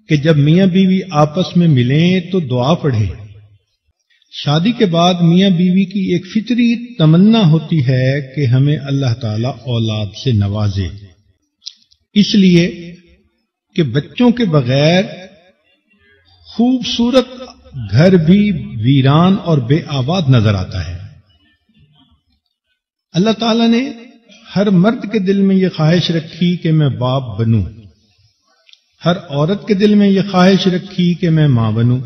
کہ جب میاں بیوی آپس میں ملیں تو دعا پڑھیں۔ شادی کے بعد میاں بیوی کی ایک فطری تمنا ہوتی ہے کہ ہمیں اللہ تعالی اولاد سے نوازے، اس لیے کہ بچوں کے بغیر خوبصورت گھر بھی ویران اور بے آباد نظر آتا ہے۔ اللہ تعالی نے ہر مرد کے دل میں یہ خواہش رکھی کہ میں باپ بنوں، ہر عورت کے دل میں یہ خواہش رکھی کہ میں ماں بنوں۔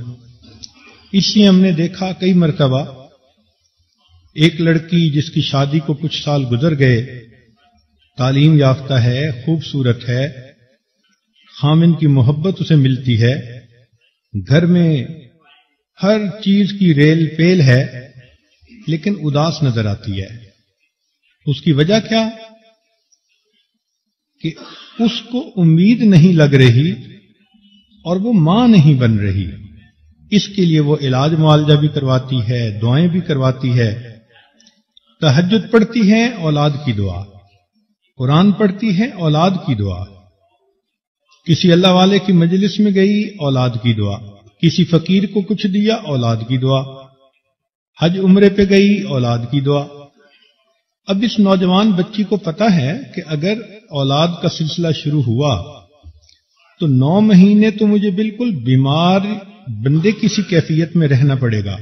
اس لیے ہم نے دیکھا کئی مرتبہ ایک لڑکی جس کی شادی کو کچھ سال گزر گئے، تعلیم یافتہ ہے، خوبصورت ہے، خامن کی محبت اسے ملتی ہے، گھر میں ہر چیز کی ریل پیل ہے، لیکن اداس نظر آتی ہے۔ اس کی وجہ کیا؟ کہ اس کو امید نہیں لگ رہی اور وہ ماں نہیں بن رہی۔ اس کے لیے وہ علاج معالجہ بھی کرواتی ہے، دعائیں بھی کرواتی ہے، تہجد پڑھتی ہے، اولاد کی دعا، قرآن پڑھتی ہے، اولاد کی دعا، کسی اللہ والے کی مجلس میں گئی، اولاد کی دعا، کسی فقیر کو کچھ دیا، اولاد کی دعا، حج عمرے پہ گئی، اولاد کی دعا۔ اب اس نوجوان بچی کو پتا ہے کہ اگر اولاد کا سلسلہ شروع ہوا تو 9 مہینے تو مجھے بالکل بیمار بندے کسی کیفیت میں رہنا پڑے گا،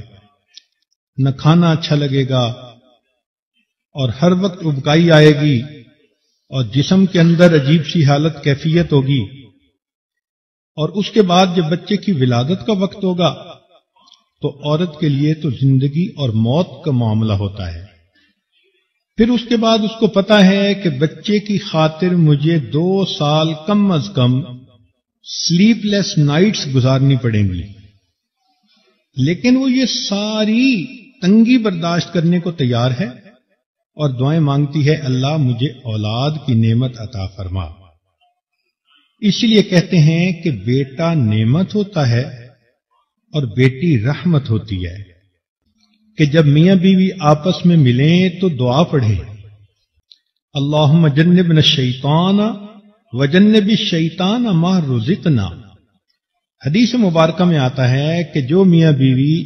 نہ کھانا اچھا لگے گا اور ہر وقت ابکائی آئے گی اور جسم کے اندر عجیب سی حالت کیفیت ہوگی، اور اس کے بعد جب بچے کی ولادت کا وقت ہوگا تو عورت کے لیے تو زندگی اور موت کا معاملہ ہوتا ہے۔ پھر اس کے بعد اس کو پتا ہے کہ بچے کی خاطر مجھے 2 سال کم از کم سلیپ لیس نائٹس گزارنی پڑیں گی، لیکن وہ یہ ساری تنگی برداشت کرنے کو تیار ہے اور دعائیں مانگتی ہے، اللہ مجھے اولاد کی نعمت عطا فرما۔ اس لیے کہتے ہیں کہ بیٹا نعمت ہوتا ہے اور بیٹی رحمت ہوتی ہے، کہ جب میاں بیوی آپس میں ملیں تو دعا پڑھیں، اللہم جنبنا الشیطان وجنب الشیطان ما رزقنا۔ حدیث مبارکہ میں آتا ہے کہ جو میاں بیوی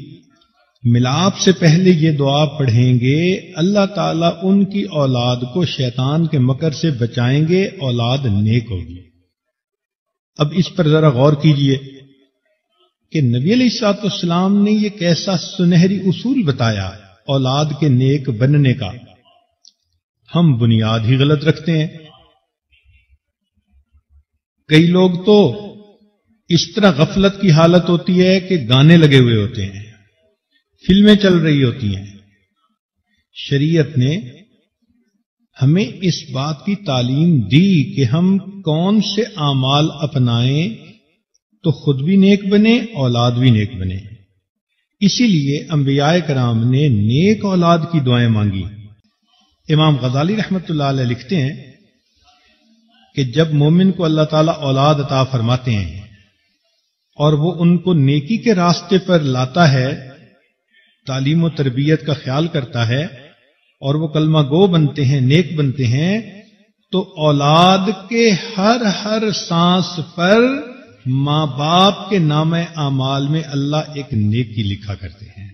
ملاپ سے پہلے یہ دعا پڑھیں گے، اللہ تعالیٰ ان کی اولاد کو شیطان کے مکر سے بچائیں گے، اولاد نیک ہوگی۔ اب اس پر ذرا غور کیجئے کہ نبی علیہ الصلوۃ والسلام نے یہ کیسا سنہری اصول بتایا اولاد کے نیک بننے کا۔ ہم بنیاد ہی غلط رکھتے ہیں۔ کئی لوگ تو اس طرح غفلت کی حالت ہوتی ہے کہ گانے لگے ہوئے ہوتے ہیں، فلمیں چل رہی ہوتی ہیں۔ شریعت نے ہمیں اس بات کی تعلیم دی کہ ہم کون سے اعمال اپنائیں تو خود بھی نیک بنے، اولاد بھی نیک بنے۔ اسی لیے انبیاء کرام نے نیک اولاد کی دعائیں مانگی۔ امام غزالی رحمۃ اللہ علیہ لکھتے ہیں کہ جب مومن کو اللہ تعالیٰ اولاد عطا فرماتے ہیں اور وہ ان کو نیکی کے راستے پر لاتا ہے، تعلیم و تربیت کا خیال کرتا ہے اور وہ کلمہ گو بنتے ہیں، نیک بنتے ہیں، تو اولاد کے ہر سانس پر ماں باپ کے نام اعمال میں اللہ ایک نیکی لکھا کرتے ہیں۔